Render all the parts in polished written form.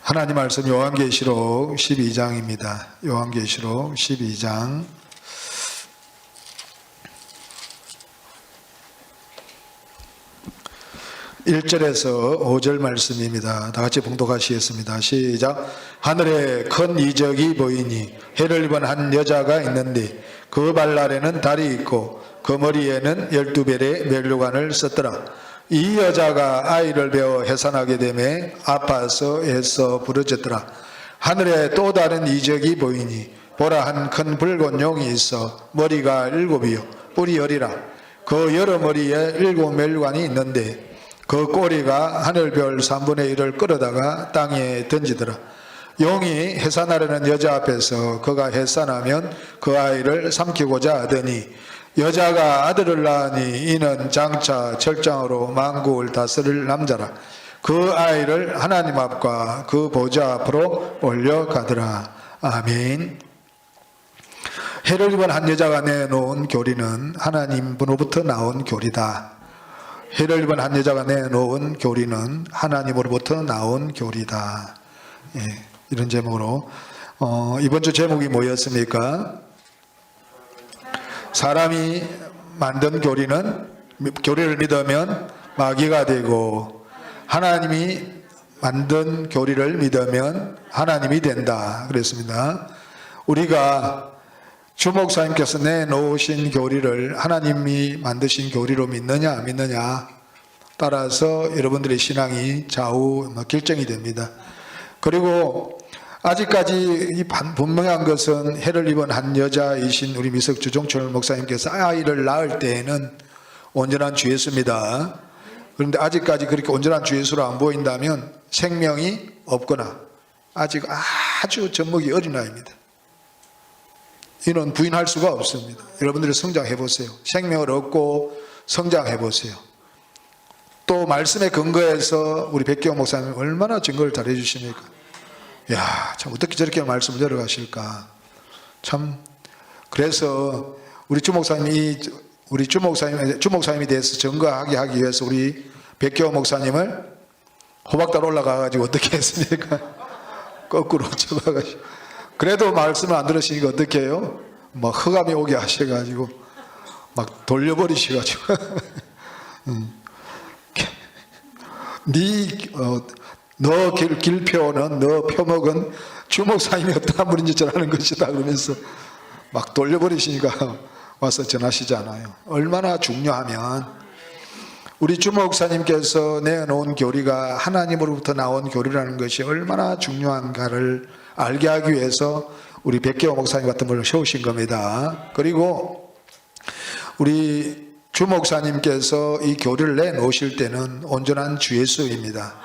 하나님 말씀 요한계시록 12장입니다. 요한계시록 12장 1절에서 5절 말씀입니다. 다 같이 봉독하시겠습니다. 시작. 하늘에 큰 이적이 보이니 해를 입은 한 여자가 있는데 그 발 아래는 달이 있고 그 머리에는 12별의 면류관을 썼더라. 이 여자가 아이를 베어 해산하게 되매 아파서 애써 부르짖더라. 하늘에 또 다른 이적이 보이니 보라 한 큰 붉은 용이 있어 머리가 7이요 뿔이 10이라. 그 여러 머리에 7 면류관이 있는데 그 꼬리가 하늘별 3분의 1을 끌어다가 땅에 던지더라. 용이 해산하려는 여자 앞에서 그가 해산하면 그 아이를 삼키고자 하더니 여자가 아들을 낳으니 이는 장차 철장으로 만국을 다스릴 남자라. 그 아이를 하나님 앞과 그 보좌 앞으로 올려가더라. 아멘. 해를 입은 한 여자가 내놓은 교리는 하나님으로부터 나온 교리다. 해를 입은 한 여자가 내놓은 교리는 하나님으로부터 나온 교리다. 예, 이런 제목으로 이번 주 제목이 뭐였습니까? 사람이 만든 교리는 교리를 믿으면 마귀가 되고 하나님이 만든 교리를 믿으면 하나님이 된다 그랬습니다. 우리가 주 목사님께서 내놓으신 교리를 하나님이 만드신 교리로 믿느냐 안 믿느냐 따라서 여러분들의 신앙이 좌우 결정이 됩니다. 그리고 아직까지 분명한 것은 해를 입은 한 여자이신 우리 미석 주종철 목사님께서 아이를 낳을 때에는 온전한 주 예수입니다. 그런데 아직까지 그렇게 온전한 주 예수로 안 보인다면 생명이 없거나 아직 아주 젖먹이 어린아이입니다. 이는 부인할 수가 없습니다. 여러분들이 성장해 보세요. 생명을 얻고 성장해 보세요. 또 말씀에 근거해서 우리 백기영 목사님 얼마나 증거를 잘해 주십니까? 야, 참 어떻게 저렇게 말씀을 열어가실까? 참 그래서 우리 주 목사님에 대해서 증거하게 하기 위해서 우리 백기영 목사님을 호박달 올라가가지고 어떻게 했습니까? 거꾸로 접어가지고. 그래도 말씀을 안 들으시니까 어떻게 해요? 막 흑암이 오게 하셔가지고 막 돌려버리셔가지고 너 길표는 너 표목은 주목사님이 어떠한 분인지 전하는 것이다 그러면서 막 돌려버리시니까 와서 전하시지 않아요. 얼마나 중요하면 우리 주목사님께서 내놓은 교리가 하나님으로부터 나온 교리라는 것이 얼마나 중요한가를 알게 하기 위해서 우리 백기호 목사님 같은 분을 세우신 겁니다. 그리고 우리 주 목사님께서 이 교리를 내놓으실 때는 온전한 주 예수입니다.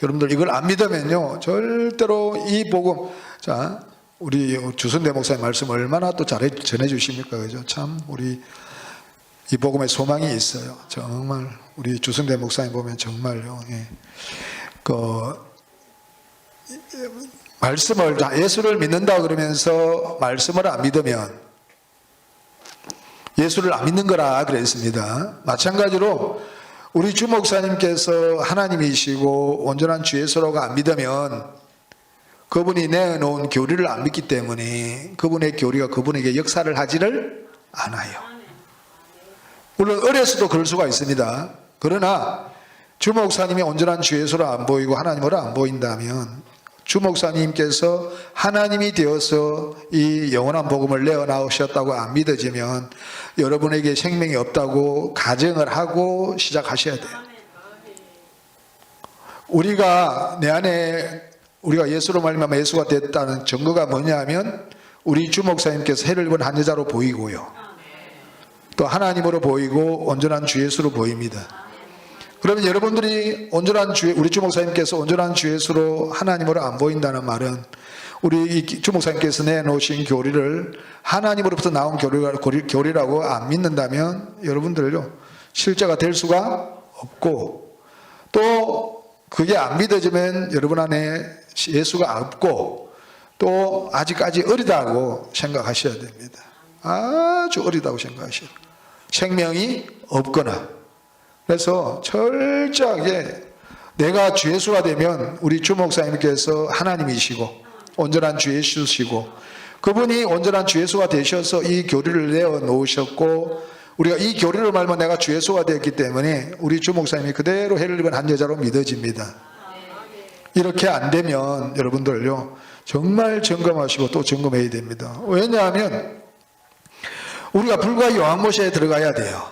여러분들 이걸 안 믿으면요 절대로 이 복음, 자 우리 주순대 목사님 말씀 얼마나 또 잘 전해 주십니까? 그죠? 참 우리 이 복음에 소망이 있어요. 정말 우리 주순대 목사님 보면 정말요. 예. 말씀을 예수를 믿는다 그러면서 말씀을 안 믿으면 예수를 안 믿는 거라 그랬습니다. 마찬가지로 우리 주 목사님께서 하나님이시고 온전한 주 예수라고 안 믿으면 그분이 내놓은 교리를 안 믿기 때문에 그분의 교리가 그분에게 역사를 하지를 않아요. 물론 어려서도 그럴 수가 있습니다. 그러나 주 목사님이 온전한 주 예수로 안 보이고 하나님으로 안 보인다면 주 목사님께서 하나님이 되어서 이 영원한 복음을 내어나오셨다고 안 믿어지면 여러분에게 생명이 없다고 가정을 하고 시작하셔야 돼요. 우리가 내 안에 우리가 예수로 말미암아 예수가 됐다는 증거가 뭐냐면 우리 주 목사님께서 해를 입은 한 여자로 보이고요. 또 하나님으로 보이고 온전한 주 예수로 보입니다. 그러면 여러분들이 우리 주 목사님께서 온전한 주 예수로 하나님으로 안 보인다는 말은 우리 주 목사님께서 내놓으신 교리를 하나님으로부터 나온 교리라고 안 믿는다면 여러분들요 실제가 될 수가 없고 또 그게 안 믿어지면 여러분 안에 예수가 없고 또 아직까지 어리다고 생각하셔야 됩니다. 아주 어리다고 생각하셔야 돼요. 생명이 없거나. 그래서 철저하게 내가 주 예수가 되면 우리 주 목사님께서 하나님이시고 온전한 주 예수시고 그분이 온전한 주 예수가 되셔서 이 교리를 내어놓으셨고 우리가 이 교리를 말면 내가 주 예수가 되었기 때문에 우리 주 목사님이 그대로 해를 입은 한 여자로 믿어집니다. 이렇게 안 되면 여러분들요 정말 점검하시고 또 점검해야 됩니다. 왜냐하면 우리가 불과 요한모시에 들어가야 돼요.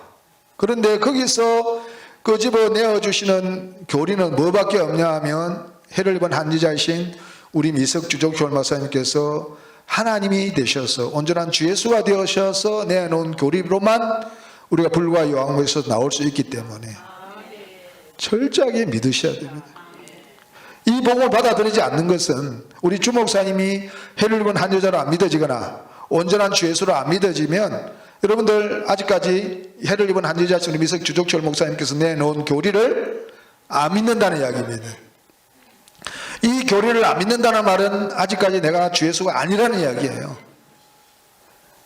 그런데 거기서 그 집어내어주시는 교리는 뭐밖에 없냐 하면 해를 입은 한 여자이신 우리 미석주족 교원마사님께서 하나님이 되셔서 온전한 주 예수가 되셔서 내놓은 교리로만 우리가 불과 요한모시에서 나올 수 있기 때문에 철저하게 믿으셔야 됩니다. 이 복음을 받아들이지 않는 것은 우리 주 목사님이 해를 입은 한 여자로 안 믿어지거나 온전한 주 예수로 안 믿어지면 여러분들 아직까지 해를 입은 한 여자신 미석 주족철 목사님께서 내놓은 교리를 안 믿는다는 이야기입니다. 이 교리를 안 믿는다는 말은 아직까지 내가 주 예수가 아니라는 이야기예요.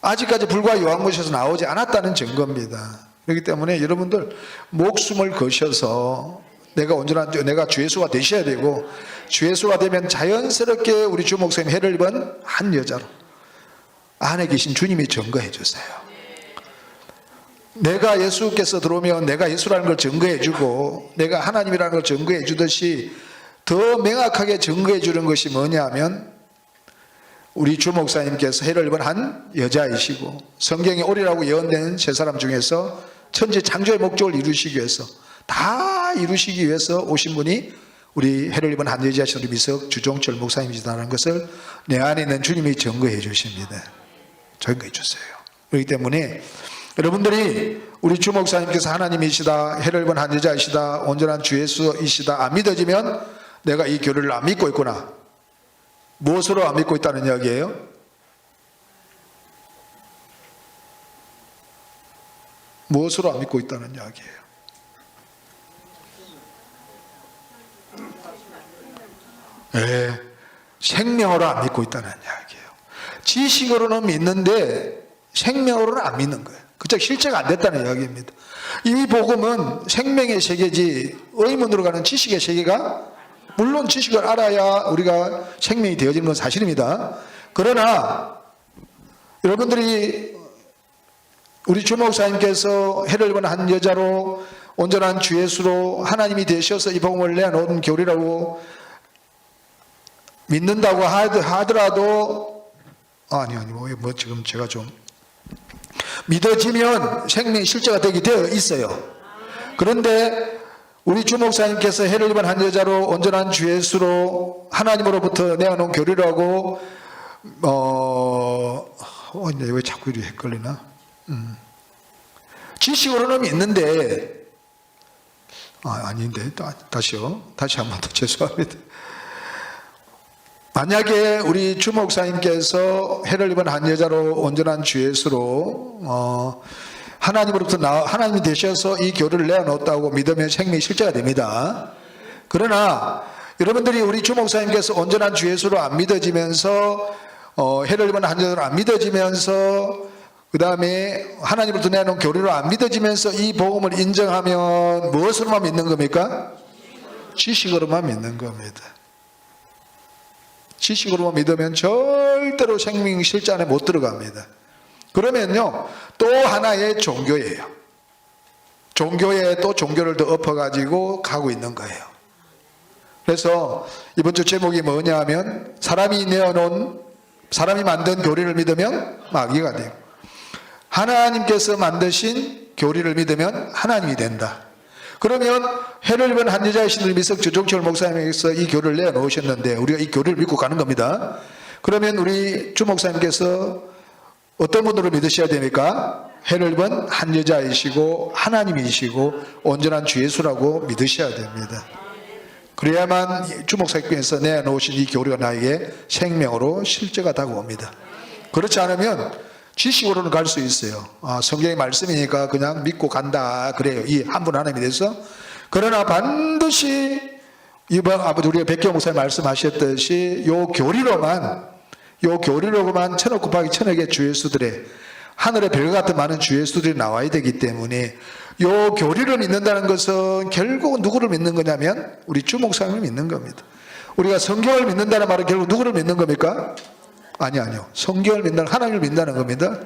아직까지 불과 요한모시에서 나오지 않았다는 증거입니다. 그렇기 때문에 여러분들 목숨을 거셔서 내가 주 예수가 되셔야 되고 주 예수가 되면 자연스럽게 우리 주 목사님 해를 입은 한 여자로 안에 계신 주님이 증거해 주세요. 내가 예수께서 들어오면 내가 예수라는 걸 증거해 주고 내가 하나님이라는 걸 증거해 주듯이 더 명확하게 증거해 주는 것이 뭐냐면 우리 주 목사님께서 해를 입은 한 여자이시고 성경에 오리라고 예언된 세 사람 중에서 천지 창조의 목적을 이루시기 위해서 다 이루시기 위해서 오신 분이 우리 해를 입은 한 여자이신 우리 미석 주종철 목사님이시다는 것을 내 안에 있는 주님이 증거해 주십니다. 증거해 주세요. 그렇기 때문에 여러분들이 우리 주 목사님께서 하나님이시다, 해를 입은 한 여자이시다, 온전한 주 예수이시다 안 믿어지면 내가 이 교리를 안 믿고 있구나. 무엇으로 안 믿고 있다는 이야기예요? 무엇으로 안 믿고 있다는 이야기예요? 네, 생명으로 안 믿고 있다는 이야기예요. 지식으로는 믿는데 생명으로는 안 믿는 거예요. 그쪽 실제가 안 됐다는 이야기입니다. 이 복음은 생명의 세계지 의문으로 가는 지식의 세계가 물론 지식을 알아야 우리가 생명이 되어지는 건 사실입니다. 그러나 여러분들이 우리 주 목사님께서 해를 입은 한 여자로 온전한 주 예수로 하나님이 되셔서 이 복음을 내놓은 교리라고 믿는다고 하더라도 뭐 지금 제가 좀 믿어지면 생명이 실제가 되어 있어요. 그런데 우리 주 목사님께서 해를 입은 한 여자로 온전한 주 예수로 하나님으로부터 내어놓은 교리라고 왜 자꾸 이렇게 헷갈리나? 지식으로는 믿는데 아닌데 다시요. 다시 한 번 더 죄송합니다. 만약에 우리 주 목사님께서 해를 입은 한 여자로 온전한 주 예수로 하나님으로부터 하나님이 되셔서 이 교리를 내어놓았다고 믿으면 생명이 실제가 됩니다. 그러나 여러분들이 우리 주 목사님께서 온전한 주 예수로 안 믿어지면서 해를 입은 한 여자로 안 믿어지면서 그 다음에 하나님으로부터 내놓은 교리로 안 믿어지면서 이 복음을 인정하면 무엇으로만 믿는 겁니까? 지식으로만 믿는 겁니다. 지식으로만 믿으면 절대로 생명 실제 안에 못 들어갑니다. 그러면요 또 하나의 종교예요. 종교에 또 종교를 더 엎어가지고 가고 있는 거예요. 그래서 이번 주 제목이 뭐냐 하면 사람이 만든 교리를 믿으면 마귀가 되고 하나님께서 만드신 교리를 믿으면 하나님이 된다. 그러면 해를 입은 한 여자이신 미석 주종철 목사님께서 이 교리를 내놓으셨는데 우리가 이 교리를 믿고 가는 겁니다. 그러면 우리 주 목사님께서 어떤 분으로 믿으셔야 됩니까? 해를 입은 한 여자이시고 하나님이시고 온전한 주 예수라고 믿으셔야 됩니다. 그래야만 주 목사님께서 내놓으신 이 교리가 나에게 생명으로 실제가 다가옵니다. 그렇지 않으면 지식으로는 갈 수 있어요. 성경의 말씀이니까 그냥 믿고 간다 그래요. 이 한 분 하나님에 대해서. 그러나 반드시 이번 아버지 우리가 백경 목사님 말씀하셨듯이 요 교리로만 천억 곱하기 천억의 주 예수들의 하늘의 별과 같은 많은 주 예수들이 나와야 되기 때문에 요 교리를 믿는다는 것은 결국 누구를 믿는 거냐면 우리 주 목사님을 믿는 겁니다. 우리가 성경을 믿는다는 말은 결국 누구를 믿는 겁니까? 아니요. 성경을 믿는 하나님을 믿는다는 겁니다.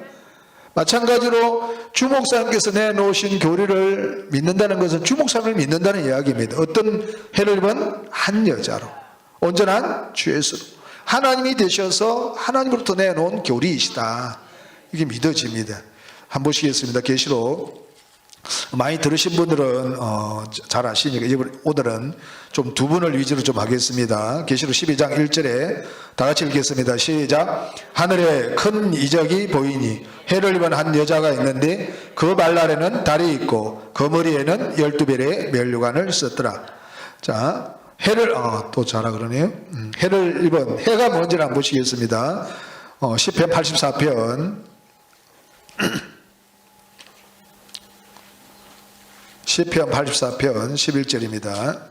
마찬가지로 주 목사님께서 내놓으신 교리를 믿는다는 것은 주 목사님을 믿는다는 이야기입니다. 어떤 해를 입은 한 여자로 온전한 주 예수로 하나님이 되셔서 하나님으로부터 내놓은 교리이시다. 이게 믿어집니다. 한번 보시겠습니다. 계시록 많이 들으신 분들은 잘 아시니까 오늘은 좀 두 분을 위주로 좀 하겠습니다. 계시록 12장 1절에 다 같이 읽겠습니다. 시작. 하늘에 큰 이적이 보이니 해를 입은 한 여자가 있는데 그 발날에는 달이 있고 그 머리에는 12별의 면류관을 썼더라. 자, 해를 또 자라 그러네요. 해를 입은 해가 뭔지를 한번 보시겠습니다. 시편 84편 시편 84편 11절입니다.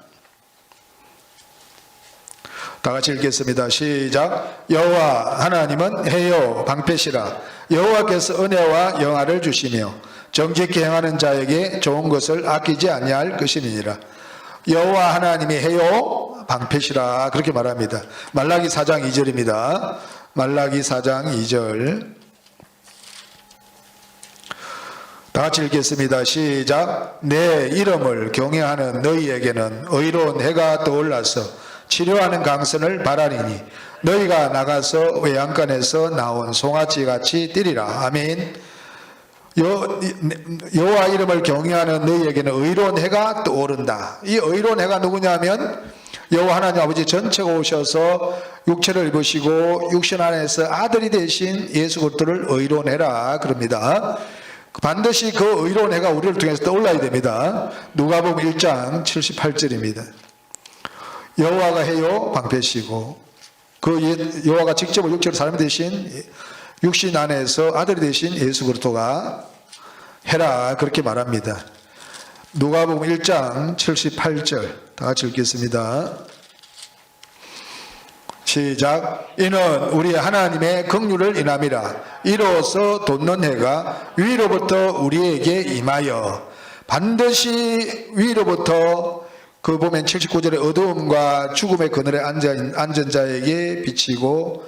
다 같이 읽겠습니다. 시작. 여호와 하나님은 해요 방패시라. 여호와께서 은혜와 영화를 주시며 정직히 행하는 자에게 좋은 것을 아끼지 아니할 것이니라. 여호와 하나님이 해요 방패시라 그렇게 말합니다. 말라기 4장 2절입니다. 말라기 4장 2절 다 같이 읽겠습니다. 시작. 내 이름을 경외하는 너희에게는 의로운 해가 떠올라서 치료하는 강선을 바라리니 너희가 나가서 외양간에서 나온 송아지같이 뛰리라. 아멘. 여호와 이름을 경외하는 너희에게는 의로운 해가 떠오른다. 이 의로운 해가 누구냐면 여호와 하나님 아버지 전체가 오셔서 육체를 입으시고 육신 안에서 아들이 되신 예수 그리스도를 의로운 해라 그럽니다. 반드시 그 의로운 해가 우리를 통해서 떠올라야 됩니다. 누가복음 1장 78절입니다. 여호와가 해요 방패시고 그 여호와가 직접 육체로 사람이 되신 육신 안에서 아들이 되신 예수 그리스도가 해라 그렇게 말합니다. 누가복음 1장 78절 다 같이 읽겠습니다. 시작. 이는 우리 하나님의 긍휼을 인함이라. 이로써 돋는 해가 위로부터 우리에게 임하여 반드시 위로부터 그 보면 79절에 어두움과 죽음의 그늘에 앉은 자에게 비치고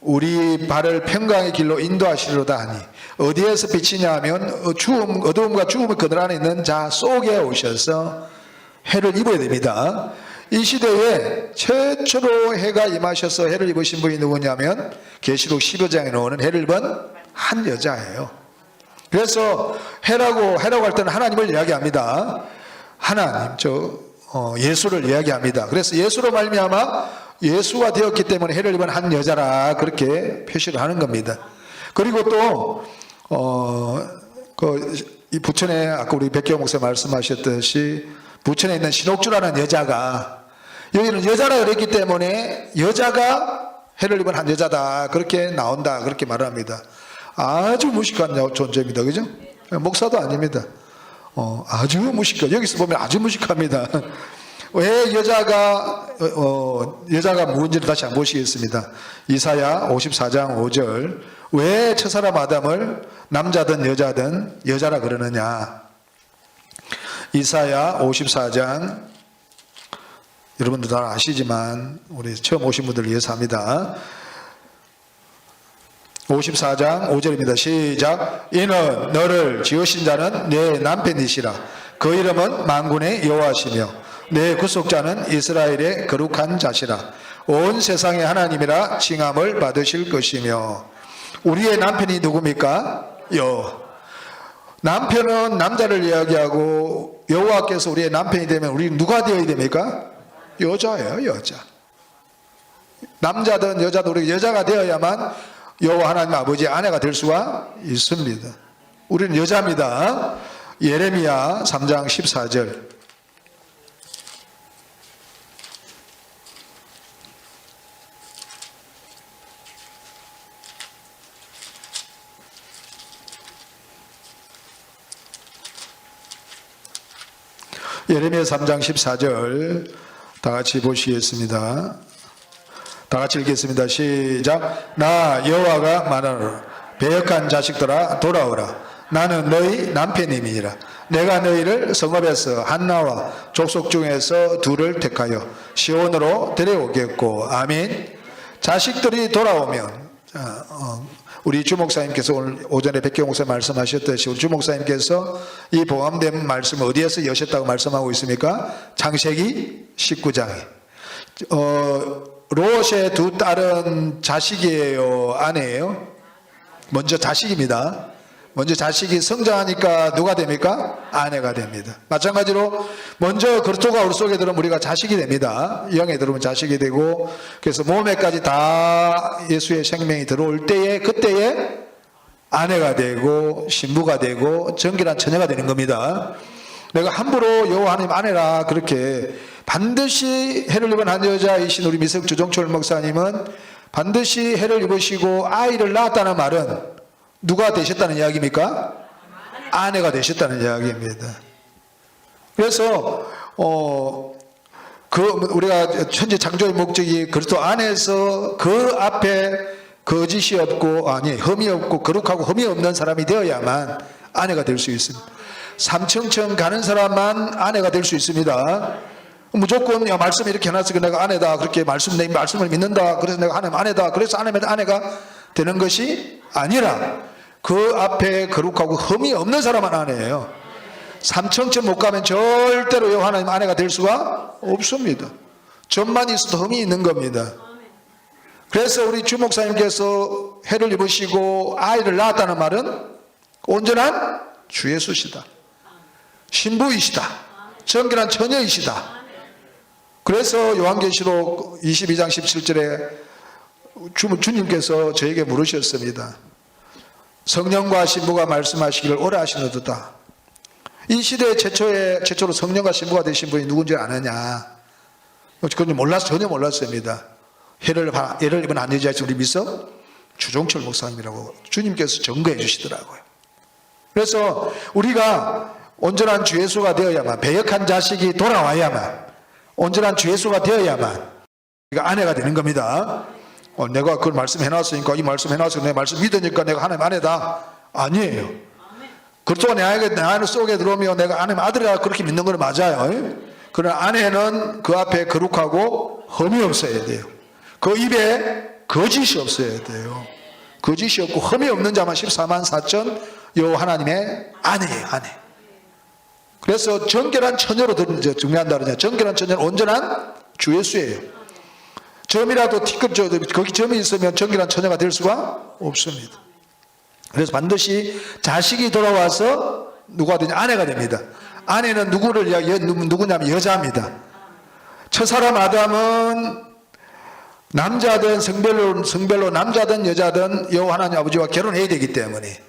우리 발을 평강의 길로 인도하시리로다 하니 어디에서 비치냐 하면 어두움과 죽음의 그늘 안에 있는 자 속에 오셔서 해를 입어야 됩니다. 이 시대에 최초로 해가 임하셔서 해를 입으신 분이 누구냐면 계시록 15장에 나오는 해를 입은 한 여자예요. 그래서 해라고 할 때는 하나님을 이야기합니다. 하나님 예수를 이야기합니다. 그래서 예수로 말미암아 예수가 되었기 때문에 해를 입은 한 여자라 그렇게 표시를 하는 겁니다. 그리고 또 이 부천에 아까 우리 백경 목사 말씀하셨듯이 부천에 있는 신옥주라는 여자가 여기는 여자라 그랬기 때문에 여자가 해를 입은 한 여자다 그렇게 나온다 그렇게 말합니다. 아주 무식한 존재입니다. 그죠? 목사도 아닙니다. 아주 무식해. 여기서 보면 아주 무식합니다. 왜 여자가 누군지를 다시 한번 보시겠습니다. 이사야 54장 5절 왜 첫사람 아담을 남자든 여자든 여자라 그러느냐. 이사야 54장 여러분들 다 아시지만 우리 처음 오신 분들을 위해서 합니다. 54장 5절입니다. 시작. 이는 너를 지으신 자는 내 남편이시라. 그 이름은 만군의 여호와시며 내 구속자는 이스라엘의 거룩한 자시라. 온 세상의 하나님이라 칭함을 받으실 것이며. 우리의 남편이 누굽니까? 남편은 남자를 이야기하고 여호와께서 우리의 남편이 되면 우리 누가 되어야 됩니까? 여자예요. 여자. 남자든 여자든 우리 여자가 되어야만 여호와 하나님 아버지의 아내가 될 수가 있습니다. 우리는 여자입니다. 예레미야 3장 14절 예레미야 3장 14절 다 같이 보시겠습니다. 다 같이 읽겠습니다. 시작. 나 여호와가 말하노라. 배역한 자식들아 돌아오라. 나는 너희 남편임이니라. 내가 너희를 성읍에서 한나와 족속 중에서 둘을 택하여 시온으로 데려오겠고. 아멘. 자식들이 돌아오면 우리 주목사님께서 오늘 오전에 백경 목사 말씀하셨듯이 우리 주목사님께서 이 봉함된 말씀 어디에서 여셨다고 말씀하고 있습니까? 창세기 19장에. 롯의 두 딸은 자식이에요, 아내예요? 먼저 자식입니다. 먼저 자식이 성장하니까 누가 됩니까? 아내가 됩니다. 마찬가지로 먼저 그리스도가 우리 속에 들어오면 우리가 자식이 됩니다. 영에 들어오면 자식이 되고, 그래서 몸에까지 다 예수의 생명이 들어올 때에, 그때에 아내가 되고 신부가 되고 정결한 처녀가 되는 겁니다. 내가 함부로 여호와 하나님 아내라 그렇게, 반드시 해를 입은 한 여자이신 우리 미석주 정철 목사님은 반드시 해를 입으시고 아이를 낳았다는 말은 누가 되셨다는 이야기입니까? 아내가 되셨다는 이야기입니다. 그래서 우리가 천지 창조의 목적이 그리스도 안에서 그 앞에 거짓이 없고 흠이 없고 거룩하고 흠이 없는 사람이 되어야만 아내가 될 수 있습니다. 삼층층 가는 사람만 아내가 될 수 있습니다. 무조건 말씀 이렇게 해놨으니까 내가 아내다 그렇게 말씀을 믿는다 그래서 내가 하나님 아내다 그래서 아내가 되는 것이 아니라 그 앞에 거룩하고 흠이 없는 사람은 아내예요. 삼층층 못 가면 절대로 하나님 아내가 될 수가 없습니다. 점만 있어도 흠이 있는 겁니다. 그래서 우리 주 목사님께서 해를 입으시고 아이를 낳았다는 말은 온전한 주 예수시다, 신부이시다, 정결한 처녀이시다. 그래서 요한계시록 22장 17절에 주님께서 저에게 물으셨습니다. 성령과 신부가 말씀하시기를 오래 하시노도다. 이 시대의 최초로 성령과 신부가 되신 분이 누군지 아느냐? 그건 전혀 몰랐습니다. 해를 입은 한 여자이신 우리 미석 주종철 목사님이라고 주님께서 증거해 주시더라고요. 그래서 우리가 온전한 주 예수가 되어야만, 배역한 자식이 돌아와야만, 온전한 주 예수가 되어야만 우리가 아내가 되는 겁니다. 내가 그걸 말씀해놨으니까 이 말씀해놨으니까 내 말씀 믿으니까 내가 하나님 아내다. 아니에요. 그리스도가 내 안에 속에 들어오면 내가 하나님 아들이라 그렇게 믿는 건 맞아요. 그러나 아내는 그 앞에 거룩하고 흠이 없어야 돼요. 그 입에 거짓이 없어야 돼요. 거짓이 없고 흠이 없는 자만 14만 4천 요 하나님의 아내예요. 아내. 그래서 정결한 처녀로 중요한다 그러냐. 정결한 처녀는 온전한 주 예수예요. 점이라도 거기 점이 있으면 정결한 처녀가 될 수가 없습니다. 그래서 반드시 자식이 돌아와서 누가 되냐? 아내가 됩니다. 아내는 누구냐면 여자입니다. 첫사람 아담은 남자든 성별로 남자든 여자든 여호와 하나님 아버지와 결혼해야 되기 때문에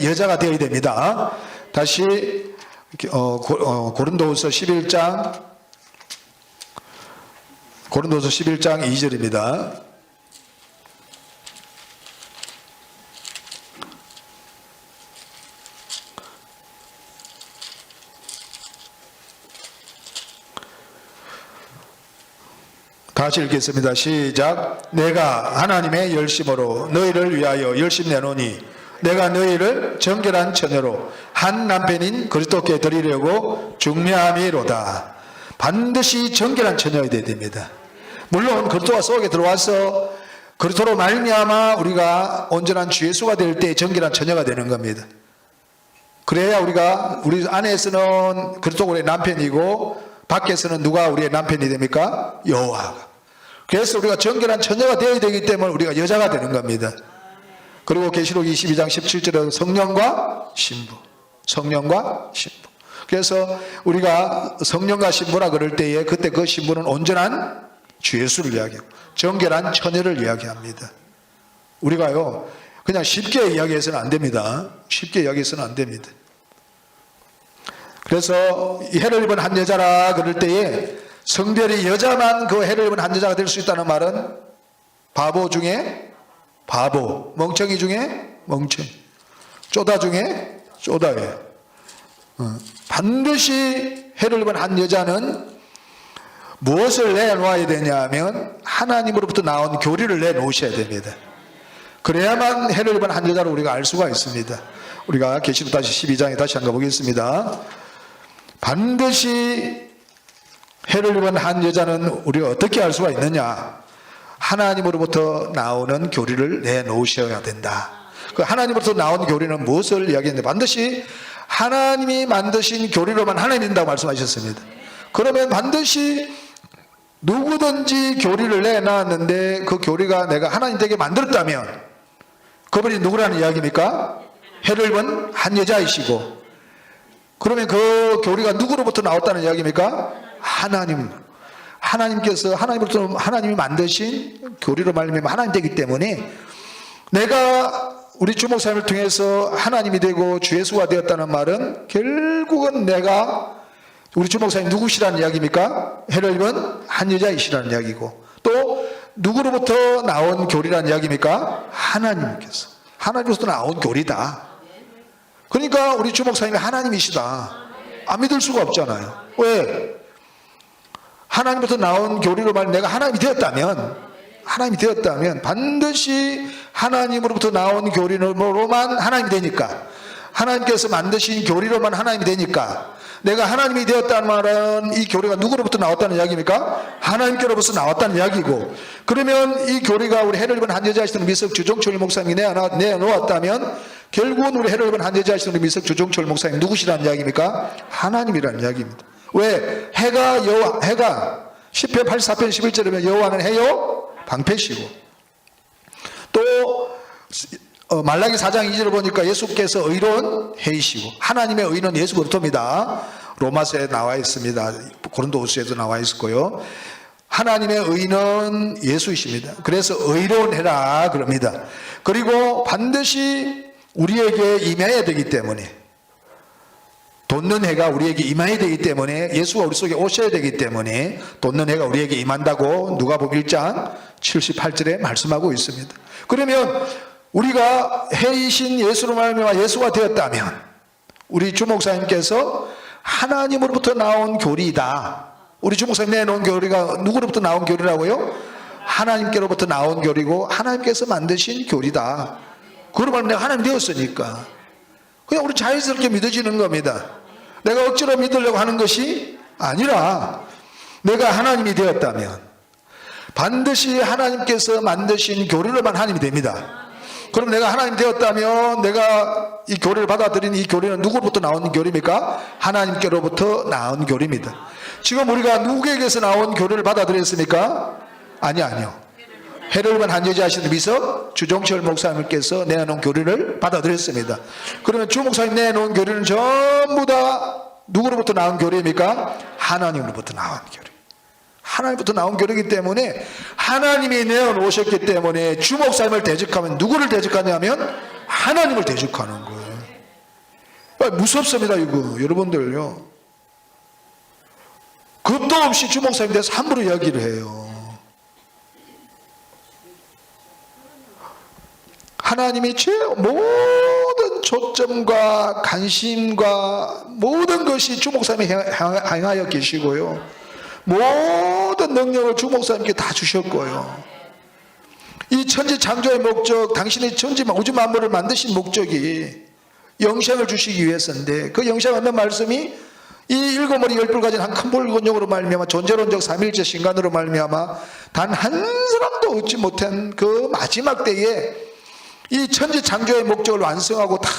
여자가 되어야 됩니다. 다시 고린도후서 11장 2절입니다. 다시 읽겠습니다. 시작. 내가 하나님의 열심으로 너희를 위하여 열심 내노니 내가 너희를 정결한 처녀로 한 남편인 그리스도께 드리려고 중매함이로다. 반드시 정결한 처녀여야 됩니다. 물론 그리스도가 속에 들어와서 그리스도로 말미암아 우리가 온전한 주 예수가 될 때 정결한 처녀가 되는 겁니다. 그래야 우리 안에서는 그리스도가 우리의 남편이고 밖에서는 누가 우리의 남편이 됩니까? 여호와가. 그래서 우리가 정결한 처녀가 되어야 되기 때문에 우리가 여자가 되는 겁니다. 그리고 계시록 22장 17절은 성령과 신부. 그래서 우리가 성령과 신부라 그럴 때에 그때 그 신부는 온전한 주 예수를 이야기하고 정결한 처녀를 이야기합니다. 우리가요 그냥 쉽게 이야기해서는 안 됩니다. 그래서 이 해를 입은 한 여자라 그럴 때에 성별이 여자만 그 해를 입은 한 여자가 될 수 있다는 말은 바보 중에 바보, 멍청이 중에 멍청이, 쪼다 중에 쪼다예요. 반드시 해를 입은 한 여자는 무엇을 내놓아야 되냐면 하나님으로부터 나온 교리를 내놓으셔야 됩니다. 그래야만 해를 입은 한 여자를 우리가 알 수가 있습니다. 우리가 계시록 다시 12장에 다시 한번 보겠습니다. 반드시 해를 입은 한 여자는 우리가 어떻게 알 수가 있느냐? 하나님으로부터 나오는 교리를 내놓으셔야 된다. 그 하나님으로부터 나온 교리는 무엇을 이야기했는데 반드시 하나님이 만드신 교리로만 하나님이 된다고 말씀하셨습니다. 그러면 반드시 누구든지 교리를 내놨는데 그 교리가 내가 하나님 되게 만들었다면 그분이 누구라는 이야기입니까? 해를 입은 한 여자이시고, 그러면 그 교리가 누구로부터 나왔다는 이야기입니까? 하나님께서 하나님으로부터 하나님이 만드신 교리로 말미암아 하나님 되기 때문에 내가 우리 주 목사님을 통해서 하나님이 되고 주 예수가 되었다는 말은 결국은 내가 우리 주 목사님 누구시라는 이야기입니까? 해를 입은 한 여자이시라는 이야기고, 또 누구로부터 나온 교리라는 이야기입니까? 하나님으로부터 나온 교리다. 그러니까 우리 주 목사님이 하나님이시다 안 믿을 수가 없잖아요. 왜? 하나님부터 나온 교리로 말 내가 하나님이 되었다면 반드시 하나님으로부터 나온 교리로만 하나님이 되니까, 하나님께서 만드신 교리로만 하나님이 되니까, 내가 하나님이 되었다는 말은 이 교리가 누구로부터 나왔다는 이야기입니까? 하나님께로부터 나왔다는 이야기고, 그러면 이 교리가 우리 해를 입은 한 여자이시던 미석 주종철 목사님이 내놓았다면 결국은 우리 해를 입은 한 여자이시던 미석 주종철 목사님 누구시라는 이야기입니까? 하나님이라는 이야기입니다. 왜? 해가 시편 84편 11절에 보면 여호와는 해요 방패시고, 또 말라기 4장 2절을 보니까 예수께서 의로운 해이시고, 하나님의 의는 예수 그리스도입니다. 로마서에 나와 있습니다. 고린도후서에도 나와 있고요. 하나님의 의는 예수이십니다. 그래서 의로운 해라 그럽니다. 그리고 반드시 우리에게 임해야 되기 때문에, 돋는 해가 우리에게 임해야 되기 때문에, 예수가 우리 속에 오셔야 되기 때문에 돋는 해가 우리에게 임한다고 누가복음 1장 78절에 말씀하고 있습니다. 그러면 우리가 해이신 예수로 말미암아 예수가 되었다면 우리 주 목사님께서 하나님으로부터 나온 교리이다. 우리 주 목사님 내놓은 교리가 누구로부터 나온 교리라고요? 하나님께로부터 나온 교리고 하나님께서 만드신 교리다. 그러면 내가 하나님 되었으니까 그냥 우리 자연스럽게 믿어지는 겁니다. 내가 억지로 믿으려고 하는 것이 아니라 내가 하나님이 되었다면 반드시 하나님께서 만드신 교리로만 하나님이 됩니다. 그럼 내가 하나님 되었다면 내가 이 교리를 받아들인 이 교리는 누구로부터 나온 교리입니까? 하나님께로부터 나온 교리입니다. 지금 우리가 누구에게서 나온 교리를 받아들였습니까? 아니요. 해를 입은 한 여자이신 미석 주종철 목사님께서 내놓은 교리를 받아들였습니다. 그러면 주 목사님 내놓은 교리는 전부 다 누구로부터 나온 교리입니까? 하나님으로부터 나온 교리. 하나님부터 나온 교리이기 때문에 하나님이 내어놓으셨기 때문에 주 목사님을 대적하면 누구를 대적하냐면 하나님을 대적하는 거예요. 무섭습니다 이거 여러분들요. 겁도 없이 주 목사님에 대해서 함부로 이야기를 해요. 하나님이 제 모든 초점과 관심과 모든 것이 주 목사님에 향하여 계시고요. 모든 능력을 주 목사님께 다 주셨고요. 이 천지 창조의 목적, 당신이 천지 우주 만물을 만드신 목적이 영생을 주시기 위해서인데, 그 영생 얻는 말씀이 이 일곱 머리 열뿔 가진 한 큰 볼근육으로 말미암아 존재론적 삼일체 신간으로 말미암아 단 한 사람도 얻지 못한 그 마지막 때에 이 천지 창조의 목적을 완성하고 다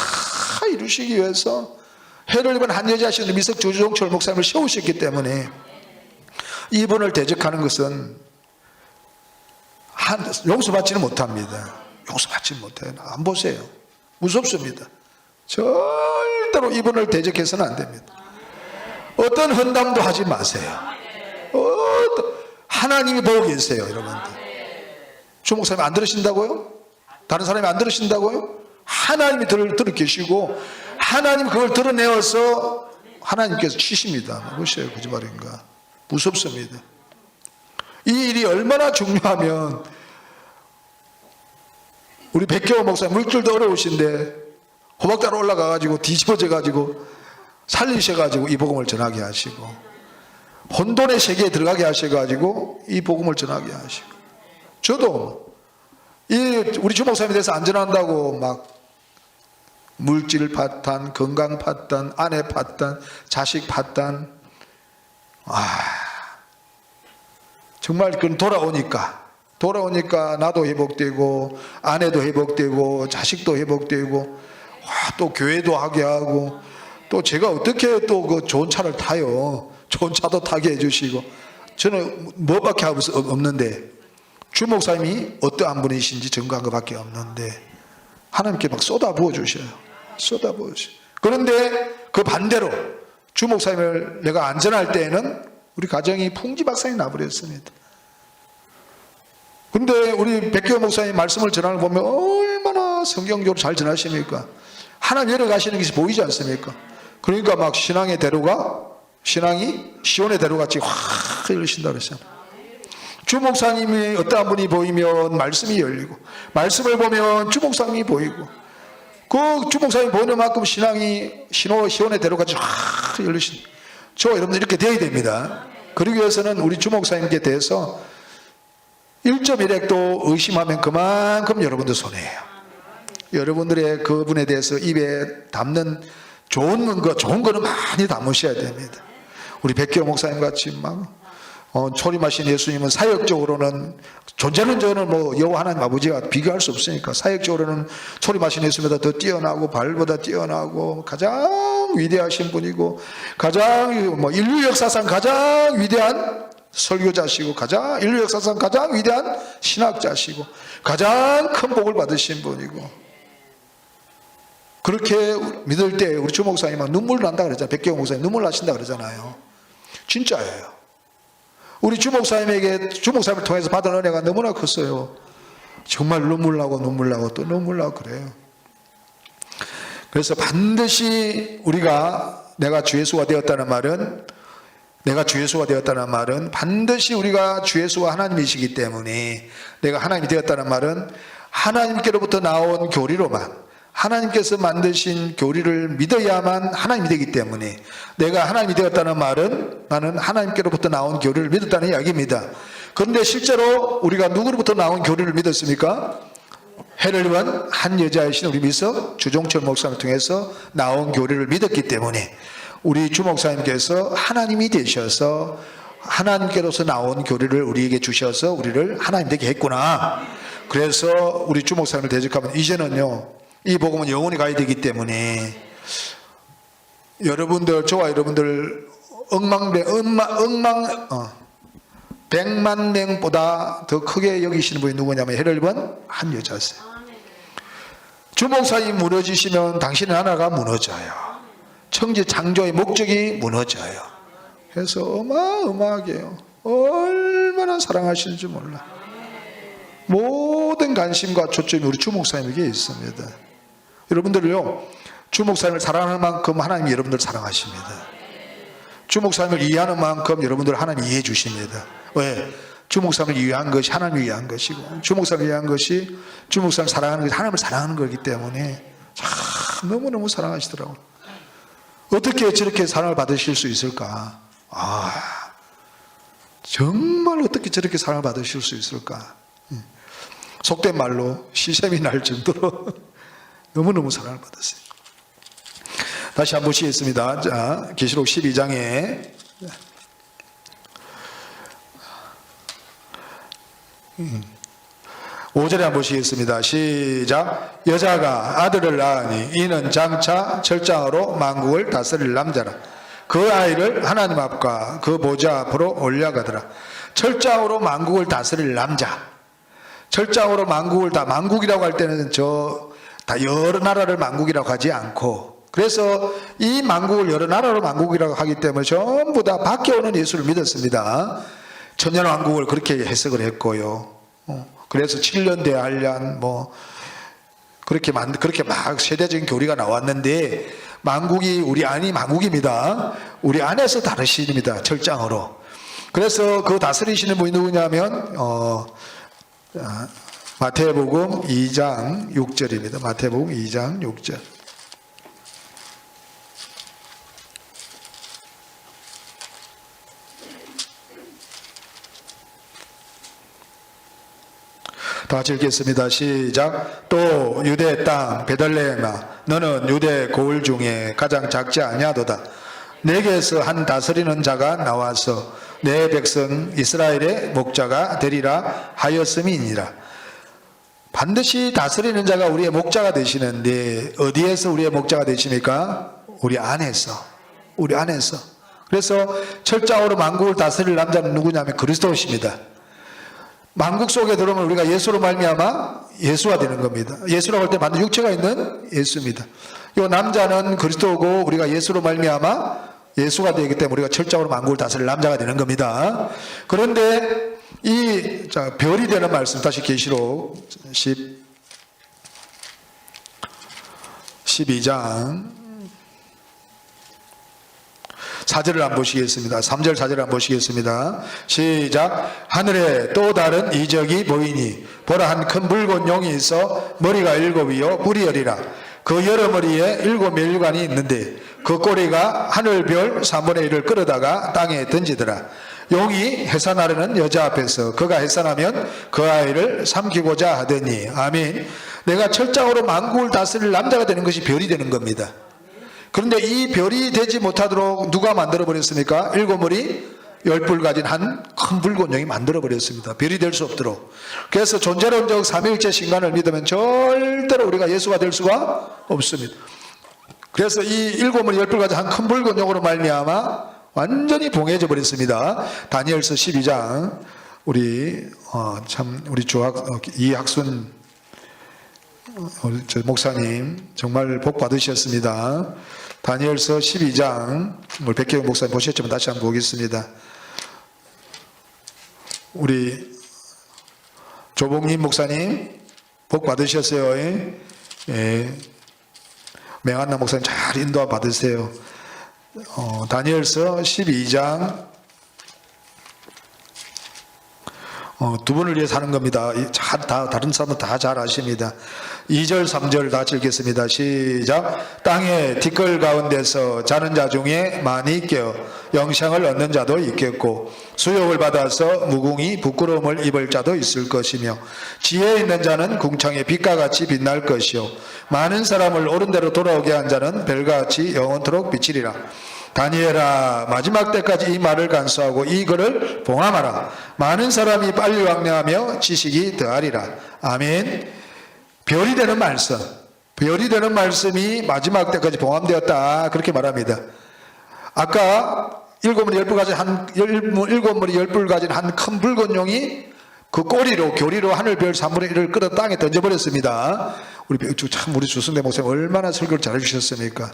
이루시기 위해서 해를 입은 한 여자신 미석 주종철 목사님을 세우셨기 때문에 이분을 대적하는 것은 용서받지는 못합니다. 용서받지는 못해요. 안 보세요. 무섭습니다. 절대로 이분을 대적해서는 안 됩니다. 어떤 헌담도 하지 마세요. 하나님이 보고 계세요, 여러분들. 주 목사님 안 들으신다고요? 다른 사람이 안 들으신다고요? 하나님이 들어 계시고 하나님 그걸 드러내어서 하나님께서 치십니다. 무엇이에요? 거짓말인가? 무섭습니다. 이 일이 얼마나 중요하면 우리 백효 목사님 물질도 어려우신데 호박따로 올라가가지고 뒤집어져가지고 살리셔가지고 이 복음을 전하게 하시고 혼돈의 세계에 들어가게 하셔가지고 이 복음을 전하게 하시고, 저도 우리 주목사님에 대해서 안전한다고 막 물질 파탄, 건강 파탄, 아내 파탄, 자식 파탄. 정말 그건 돌아오니까 나도 회복되고 아내도 회복되고 자식도 회복되고 또 교회도 하게 하고 또 제가 어떻게 또 그 좋은 차를 타요. 좋은 차도 타게 해주시고 저는 뭐밖에 없는데 주목사님이 어떠한 분이신지 증거한 것밖에 없는데 하나님께 막 쏟아부어 주셔요. 그런데 그 반대로 주목사님을 내가 안전할 때에는 우리 가정이 풍지박산이 나버렸습니다. 근데 우리 백교호 목사님 말씀을 전하는 거 보면 얼마나 성경적으로 잘 전하십니까? 하나님 열어가시는 것이 보이지 않습니까? 그러니까 막 신앙이 시온의 대로같이 확 열리신다 그랬잖아요. 주 목사님이 어떠한 분이 보이면 말씀이 열리고 말씀을 보면 주 목사님이 보이고 그 주 목사님이 보이는 만큼 신앙이 시온의 대로같이 확 열리신다. 여러분들 이렇게 되어야 됩니다. 그러기 위해서는 우리 주 목사님께 대해서 1.1핵도 의심하면 그만큼 여러분들 손해예요. 여러분들의 그분에 대해서 입에 담는 좋은 거는 많이 담으셔야 됩니다. 우리 백기호 목사님 같이 막 초림하신 예수님은 사역적으로는 존재는 저는 뭐 여호와 하나님 아버지와 비교할 수 없으니까 사역적으로는 초림하신 예수님보다 더 뛰어나고 바울보다 뛰어나고 가장 위대하신 분이고 가장 인류 역사상 가장 위대한 설교자시고 인류 역사상 가장 위대한 신학자시고 가장 큰 복을 받으신 분이고 그렇게 믿을 때 우리 주 목사님은 눈물 난다 그러잖아요. 백기호 목사님 눈물 나신다 그러잖아요. 진짜예요. 우리 주 목사님을 통해서 받은 은혜가 너무나 컸어요. 정말 눈물 나고 또 눈물 나고 그래요. 그래서 반드시 내가 주 예수가 되었다는 말은 반드시 우리가 주 예수가 하나님이시기 때문에 내가 하나님이 되었다는 말은 하나님께로부터 나온 교리로만 하나님께서 만드신 교리를 믿어야만 하나님이 되기 때문에 내가 하나님이 되었다는 말은 나는 하나님께로부터 나온 교리를 믿었다는 이야기입니다. 그런데 실제로 우리가 누구로부터 나온 교리를 믿었습니까? 해를 입은 한 여자이신 우리 미서 주종철 목사님을 통해서 나온 교리를 믿었기 때문에 우리 주 목사님께서 하나님이 되셔서 하나님께로서 나온 교리를 우리에게 주셔서 우리를 하나님 되게 했구나. 그래서 우리 주 목사님을 대적하면 이제는요 이 복음은 영원히 가야 되기 때문에 저와 여러분들 백만명보다 더 크게 여기시는 분이 누구냐면 해를 입은 한 여자세요. 주 목사님이 무너지시면 당신의 나라가 무너져요. 천지 창조의 목적이 무너져요. 그래서 어마어마하게요. 얼마나 사랑하시는지 몰라. 모든 관심과 초점이 우리 주 목사님에게 있습니다. 여러분들요, 주 목사님을 사랑하는 만큼 하나님이 여러분들을 사랑하십니다. 주 목사님을 이해하는 만큼 여러분들 하나님이 이해해 주십니다. 왜? 주 목사님을 이해한 것이 하나님을 위한 것이고 주 목사님을 위한 것이 주 목사님을 사랑하는 것이 하나님을 사랑하는 거기 때문에 참 너무너무 사랑하시더라고요. 어떻게 저렇게 사랑을 받으실 수 있을까? 정말 어떻게 저렇게 사랑을 받으실 수 있을까? 속된 말로 시샘이 날 정도로 너무너무 사랑을 받았어요. 다시 한번 보시겠습니다. 자, 계시록 12장에 5절에 한번 보시겠습니다. 시작. 여자가 아들을 낳으니 이는 장차 철장으로 만국을 다스릴 남자라. 그 아이를 하나님 앞과 그 보좌 앞으로 올려가더라. 철장으로 만국을 다스릴 남자. 철장으로 만국이라고 할 때는 다 여러 나라를 만국이라고 하지 않고 그래서 이 만국을 여러 나라로 만국이라고 하기 때문에 전부 다 밖에 오는 예수를 믿었습니다. 천년왕국을 그렇게 해석을 했고요. 그래서 7년 대환란 그렇게 막 세대적인 교리가 나왔는데 만국이 우리 안이 만국입니다. 우리 안에서 다르십니다. 철장으로. 그래서 그 다스리시는 분이 누구냐면 마태복음 2장 6절입니다. 마태복음 2장 6절. 다 같이 읽겠습니다. 시작. 또 유대 땅 베들레헴아 너는 유대 고을 중에 가장 작지 아니하도다. 내게서 한 다스리는 자가 나와서 내 백성 이스라엘의 목자가 되리라 하였음이니라. 반드시 다스리는 자가 우리의 목자가 되시는데 어디에서 우리의 목자가 되십니까? 우리 안에서. 우리 안에서. 그래서 철저으로 만국을 다스릴 남자는 누구냐면 그리스도십니다. 만국 속에 들어오면 우리가 예수로 말미암아 예수가 되는 겁니다. 예수라고 할 때 반드시 육체가 있는 예수입니다. 이 남자는 그리스도고 우리가 예수로 말미암아 예수가 되기 때문에 우리가 철저으로 만국을 다스릴 남자가 되는 겁니다. 그런데 별이 되는 말씀, 다시 계시록 12장 4절을 한번 보시겠습니다. 3절 4절을 한번 보시겠습니다. 시작. 하늘에 또 다른 이적이 보이니 보라 한 큰 붉은 용이 있어 머리가 7이요 뿔이 10이라. 그 여러 머리에 7멸관이 있는데 그 꼬리가 하늘별 3분의 1을 끌어다가 땅에 던지더라. 용이 해산하려는 여자 앞에서 그가 해산하면 그 아이를 삼키고자 하더니 아멘. 내가 철장으로 만국을 다스릴 남자가 되는 것이 별이 되는 겁니다. 그런데 이 별이 되지 못하도록 누가 만들어 버렸습니까? 7머리 10뿔 가진 한 큰 붉은 용이 만들어 버렸습니다. 별이 될 수 없도록. 그래서 존재론적 삼위일체 신간을 믿으면 절대로 우리가 예수가 될 수가 없습니다. 그래서 이 7머리 10뿔 가진 한 큰 붉은 용으로 말미암아 완전히 봉해져 버렸습니다. 다니엘서 12장 우리 이학순 목사님 정말 복 받으셨습니다. 다니엘서 12장 우리 백혜영 목사님 보셨지만 다시 한번 보겠습니다. 우리 조봉님 목사님 복 받으셨어요. 예. 맹한나 목사님 잘 인도 받으세요. 다니엘서 12장 두 분을 위해서 하는 겁니다. 다른 사람은 다 잘 아십니다. 2절 3절 다 읽겠습니다. 시작. 땅의 티끌 가운데서 자는 자 중에 많이 깨어 영생을 얻는 자도 있겠고 수욕을 받아서 무궁히 부끄러움을 입을 자도 있을 것이며 지혜 있는 자는 궁창의 빛과 같이 빛날 것이요 많은 사람을 옳은 대로 돌아오게 한 자는 별과 같이 영원토록 비치리라. 다니엘아 마지막 때까지 이 말을 간수하고 이 글을 봉함하라. 많은 사람이 빨리 왕래하며 지식이 더하리라. 아멘. 별이 되는 말씀, 별이 되는 말씀이 마지막 때까지 봉함되었다 그렇게 말합니다. 아까 7머리 10뿔 가진 한 큰 붉은 용이 그 꼬리로 교리로 하늘별 3분의 1을 끌어 땅에 던져버렸습니다. 우리 주승대 목사님 얼마나 설교를 잘해주셨습니까?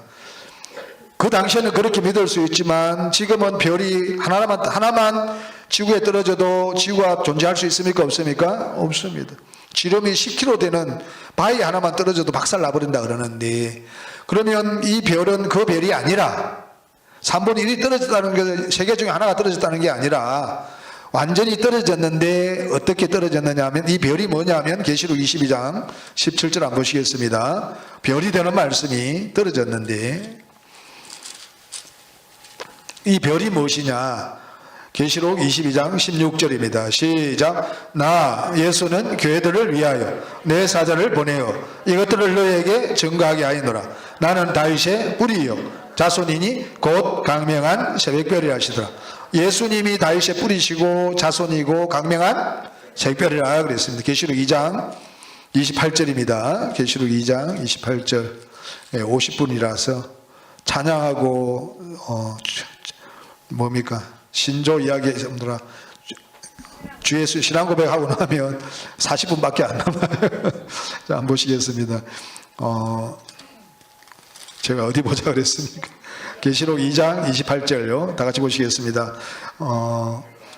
그 당시에는 그렇게 믿을 수 있지만 지금은 별이 하나만 지구에 떨어져도 지구가 존재할 수 있습니까? 없습니까? 없습니다. 지름이 10km 되는 바위 하나만 떨어져도 박살 나버린다 그러는데 그러면 이 별은 그 별이 아니라 3분의 1이 떨어졌다는 게 세계 중에 하나가 떨어졌다는 게 아니라 완전히 떨어졌는데 어떻게 떨어졌느냐 하면 이 별이 뭐냐면 계시록 22장 17절 한번 보시겠습니다. 별이 되는 말씀이 떨어졌는데 이 별이 무엇이냐? 계시록 22장 16절입니다. 시작. 나 예수는 교회들을 위하여 내 사자를 보내어 이것들을 너에게 증거하게 하이노라. 나는 다윗의 뿌리요 자손이니 곧 강명한 새벽별이라 하시더라. 예수님이 다윗의 뿌리시고 자손이고 강명한 새벽별이라 그랬습니다. 계시록 2장 28절입니다. 계시록 2장 28절 50분이라서 찬양하고 뭡니까? 신조 이야기 여러분들아 주 예수 신앙 고백하고 나면 40분밖에 안 남아요. 자, 한번 보시겠습니다. 제가 어디 보자 그랬습니까? 계시록 2장 28절요. 다 같이 보시겠습니다.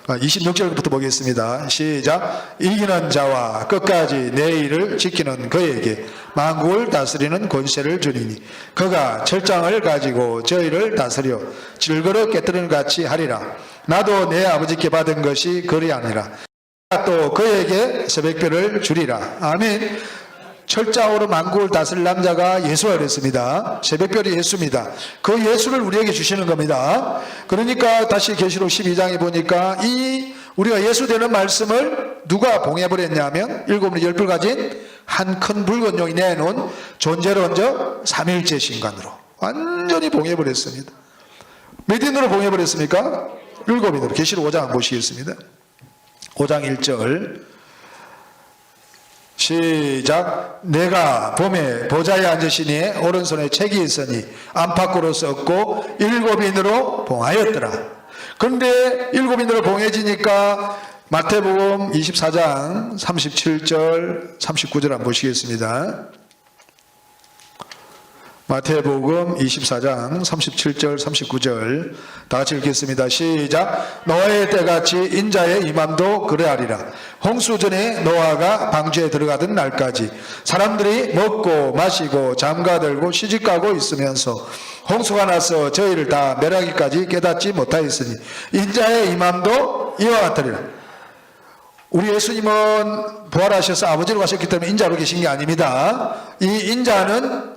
26절부터 보겠습니다. 시작. 이기는 자와 끝까지 내 일을 지키는 그에게 만국을 다스리는 권세를 주니니 그가 철장을 가지고 저희를 다스려 질거러 깨뜨리는 같이 하리라. 나도 내 아버지께 받은 것이 그리 아니라 또 그에게 새벽별을 주리라. 아멘. 철장으로 만국을 다스릴 남자가 예수가 그랬습니다. 새벽별이 예수입니다. 그 예수를 우리에게 주시는 겁니다. 그러니까 다시 계시록 12장에 보니까 우리가 예수 되는 말씀을 누가 봉해버렸냐면 일곱으로 열불 가진 한 큰 붉은 용이 내놓은 존재를 얹어 삼일째 신관으로 완전히 봉해버렸습니다. 몇 인으로 봉해버렸습니까? 일곱인으로. 계시록 5장 보시겠습니다. 5장 1절 시작. 내가 봄에 보좌에 앉으시니 오른손에 책이 있으니 안팎으로 썼고 일곱인으로 봉하였더라. 그런데 일곱인으로 봉해지니까 마태복음 24장 37절 39절 한번 보시겠습니다. 마태복음 24장 37절 39절 다 같이 읽겠습니다. 시작. 노아의 때같이 인자의 임함도 그래하리라. 홍수 전에 노아가 방주에 들어가던 날까지 사람들이 먹고 마시고 잠가들고 시집가고 있으면서 홍수가 나서 저희를 다 멸하기까지 깨닫지 못하였으니 인자의 임함도 이와 같으리라. 우리 예수님은 부활하셔서 아버지로 가셨기 때문에 인자로 계신 게 아닙니다. 이 인자는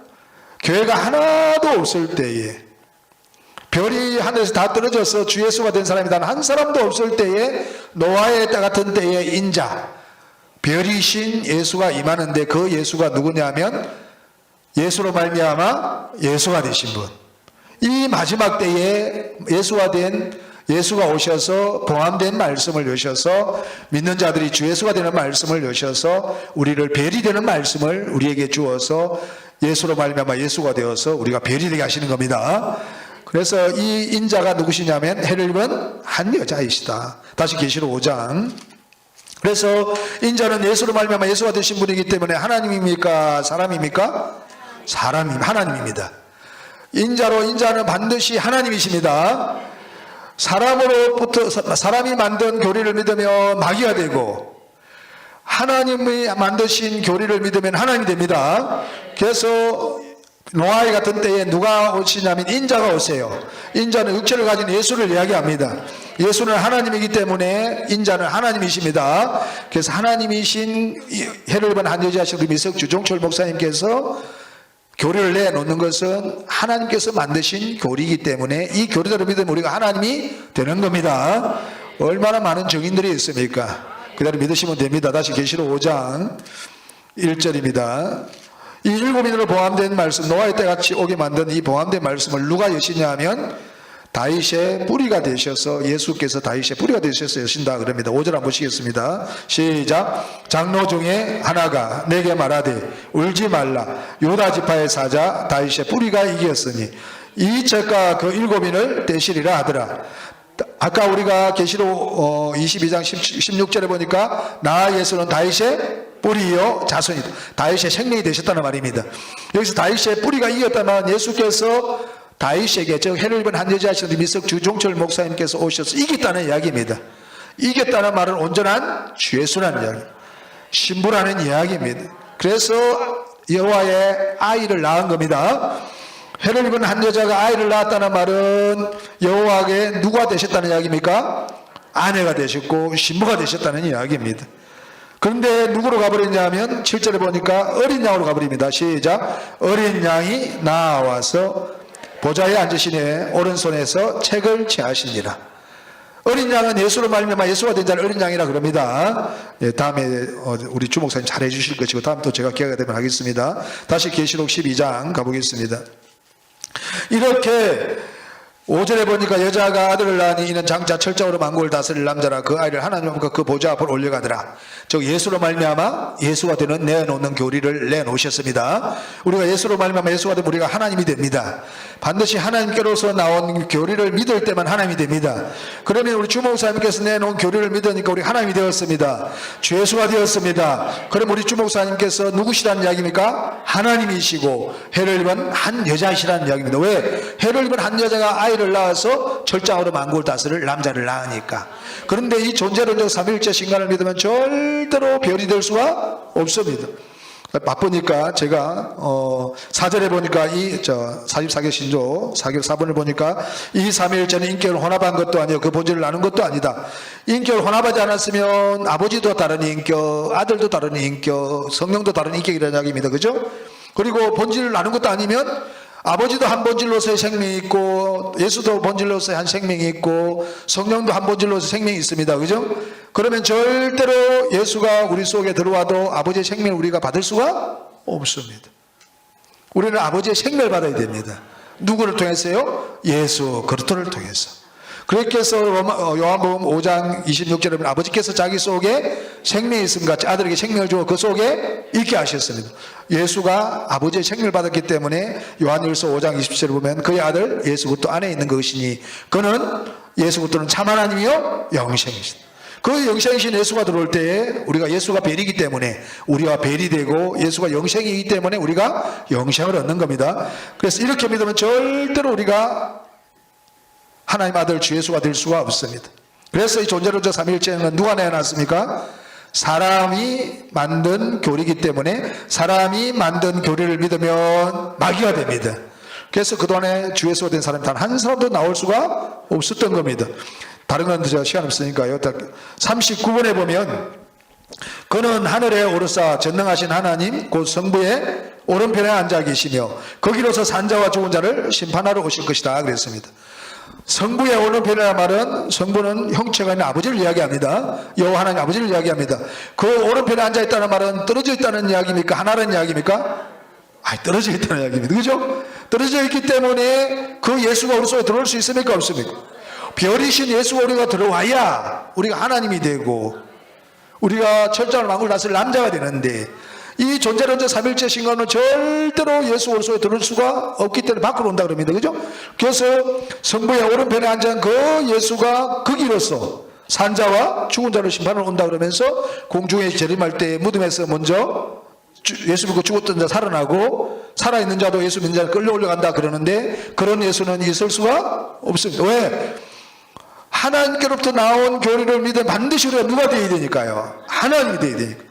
교회가 하나도 없을 때에, 별이 하늘에서 다 떨어져서 주 예수가 된 사람이 단 한 사람도 없을 때에, 노아의 때 같은 때에 인자, 별이신 예수가 임하는데 그 예수가 누구냐면 예수로 말미암아 예수가 되신 분. 이 마지막 때에 예수가 오셔서 봉함된 말씀을 여셔서 믿는 자들이 주 예수가 되는 말씀을 여셔서 우리를 별이 되는 말씀을 우리에게 주어서 예수로 말미암아 예수가 되어서 우리가 별이 되게 하시는 겁니다. 그래서 이 인자가 누구시냐면 해를 입은 한 여자이시다. 다시 계시록 5장. 그래서 인자는 예수로 말미암아 예수가 되신 분이기 때문에 하나님입니까? 사람입니까? 하나님입니다. 인자는 반드시 하나님이십니다. 사람이 만든 교리를 믿으면 마귀가 되고 하나님이 만드신 교리를 믿으면 하나님이 됩니다. 그래서 노아의 같은 때에 누가 오시냐면 인자가 오세요. 인자는 육체를 가진 예수를 이야기합니다. 예수는 하나님이기 때문에 인자는 하나님이십니다. 그래서 하나님이신 해를 입은 한 여자신 우리 미석 주종철 목사님께서 교리를 내놓는 것은 하나님께서 만드신 교리이기 때문에 이 교리대로 믿으면 우리가 하나님이 되는 겁니다. 얼마나 많은 증인들이 있습니까? 그대로 믿으시면 됩니다. 다시 계시록 5장 1절입니다. 이 일곱인으로 봉함된 말씀, 노아의 때같이 오게 만든 이 봉함된 말씀을 누가 여시냐 하면 다윗의 뿌리가 되셔서 예수께서 다윗의 뿌리가 되셔서 여신다 그럽니다. 5절 한번 보시겠습니다. 시작. 장로 중에 하나가 내게 말하되 울지 말라. 유다 지파의 사자 다윗의 뿌리가 이겼으니 이 책과 그 일곱인을 떼시리라 하더라. 아까 우리가 계시록 22장 16절에 보니까 나 예수는 다윗의 뿌리요 자손이다. 다윗의 생명이 되셨다는 말입니다. 여기서 다윗의 뿌리가 이겼다면 예수께서 다윗에게 즉 해를 입은 한 여자이신 미석 주종철 목사님께서 오셔서 이겼다는 이야기입니다. 이겼다는 말은 온전한 주 예수라는 이야기, 신부라는 이야기입니다. 그래서 여호와의 아이를 낳은 겁니다. 해를 입은 한 여자가 아이를 낳았다는 말은 여호와에게 누가 되셨다는 이야기입니까? 아내가 되셨고 신부가 되셨다는 이야기입니다. 그런데 누구로 가버렸냐면 7절에 보니까 어린 양으로 가버립니다. 시작. 어린 양이 나와서 보좌에 앉으시니 오른손에서 책을 취하시니라. 어린 양은 예수로 말미암아 예수가 된 자를 어린 양이라 그럽니다. 예, 다음에 우리 주목사님 잘해 주실 것이고 다음 또 제가 기회가 되면 하겠습니다. 다시 계시록 12장 가보겠습니다. 이렇게 5절에 보니까 여자가 아들을 낳으니 이는 장차 철저으로 만국을 다스릴 남자라. 그 아이를 하나님 앞과 그 보좌 앞으로 올려가더라. 즉 예수로 말미암아 예수가 되는 내놓는 교리를 내놓으셨습니다. 우리가 예수로 말미암아 예수가 되면 우리가 하나님이 됩니다. 반드시 하나님께로서 나온 교리를 믿을 때만 하나님이 됩니다. 그러면 우리 주목사님께서 내놓은 교리를 믿으니까 우리 하나님이 되었습니다. 주 예수가 되었습니다. 그럼 우리 주목사님께서 누구시라는 이야기입니까? 하나님이시고 해를 입은 한 여자이시라는 이야기입니다. 왜? 해를 입은 한 여자가 아이를 낳아서 철장으로 만국을 다스릴 남자를 낳으니까. 그런데 이 존재론적 삼위일체 신간을 믿으면 절대로 별이 될 수가 없습니다. 바쁘니까 제가 4절에 보니까 44개 신조 4개 4번을 보니까 이 삼위일체는 인격을 혼합한 것도 아니요 그 본질을 나눈 것도 아니다. 인격을 혼합하지 않았으면 아버지도 다른 인격, 아들도 다른 인격, 성령도 다른 인격이라는 이야기입니다. 그죠? 그리고 본질을 나눈 것도 아니면 아버지도 한 본질로서의 생명이 있고 예수도 본질로서의 한 생명이 있고 성령도 한 본질로서의 생명이 있습니다. 그죠? 그러면 절대로 예수가 우리 속에 들어와도 아버지의 생명을 우리가 받을 수가 없습니다. 우리는 아버지의 생명을 받아야 됩니다. 누구를 통해서요? 예수 그리스도를 통해서. 그렇게해서 요한복음 5장 26절에 보면 아버지께서 자기 속에 생명이 있음 같이 아들에게 생명을 주어 그 속에 있게 하셨습니다. 예수가 아버지의 생명을 받았기 때문에 요한일서 5장 20절에 보면 그의 아들 예수 그리스도 안에 있는 것이니 그는 예수 그리스도는 참 하나님이요 영생이시다. 그 영생이신 예수가 들어올 때에 우리가 예수가 벨이기 때문에 우리와 벨이 되고 예수가 영생이기 때문에 우리가 영생을 얻는 겁니다. 그래서 이렇게 믿으면 절대로 우리가 하나님 아들 주 예수가 될 수가 없습니다. 그래서 이 존재론적 삼위일체는 누가 내놨습니까? 사람이 만든 교리이기 때문에 사람이 만든 교리를 믿으면 마귀가 됩니다. 그래서 그동안에 주 예수가 된 사람이 단 한 사람도 나올 수가 없었던 겁니다. 다른 건 제가 시간 없으니까요. 39번에 보면 그는 하늘에 오르사 전능하신 하나님 곧 성부의 오른편에 앉아 계시며 거기로서 산자와 죽은 자를 심판하러 오실 것이다 그랬습니다. 성부의 오른편이라는 말은 성부는 형체가 있는 아버지를 이야기합니다. 여호와 하나님 아버지를 이야기합니다. 그 오른편에 앉아있다는 말은 떨어져 있다는 이야기입니까? 하나라는 이야기입니까? 아니 떨어져 있다는 이야기입니다. 그죠? 떨어져 있기 때문에 그 예수가 우리 속에 들어올 수 있습니까? 없습니까? 별이신 예수가 우리가 들어와야 우리가 하나님이 되고 우리가 철저한 만국을 다스릴 남자가 되는데 이 존재론적 삼일체 신과는 절대로 예수 우리 속에 들어올 수가 없기 때문에 밖으로 온다 그럽니다. 그죠? 그래서 성부의 오른편에 앉은 그 예수가 거기로서 산자와 죽은 자를 심판을 온다 그러면서 공중에 재림할 때 무덤에서 먼저 예수 믿고 죽었던 자 살아나고 살아있는 자도 예수 믿는 자를 끌려 올려간다 그러는데 그런 예수는 있을 수가 없습니다. 왜? 하나님께로부터 나온 교리를 믿으면 반드시 우리가 누가 되어야 되니까요. 하나님이 되어야 되니까.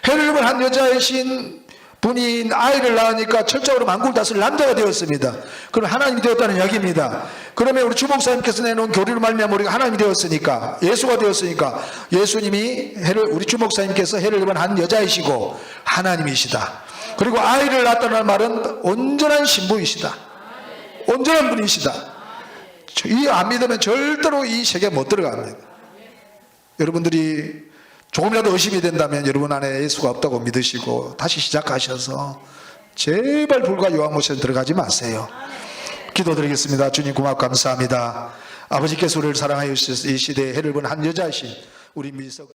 헬름을 한 여자이신 분이 아이를 낳으니까 철저하로 만국을 다스릴 남자가 되었습니다. 그럼 하나님이 되었다는 이야기입니다. 그러면 우리 주목사님께서 내놓은 교리를 말미암아 우리가 하나님이 되었으니까 예수가 되었으니까 예수님이 우리 주목사님께서 해를 입은 한 여자이시고 하나님이시다. 그리고 아이를 낳았다는 말은 온전한 신부이시다. 온전한 분이시다. 이 안 믿으면 절대로 이 세계에 못 들어갑니다. 여러분들이 조금이라도 의심이 된다면 여러분 안에 예수가 없다고 믿으시고 다시 시작하셔서 제발 불과 요한못에 들어가지 마세요. 기도드리겠습니다. 주님 고맙고 감사합니다. 아버지께서 우리를 사랑하여 이 시대에 해를 본 한 여자이신 우리 미석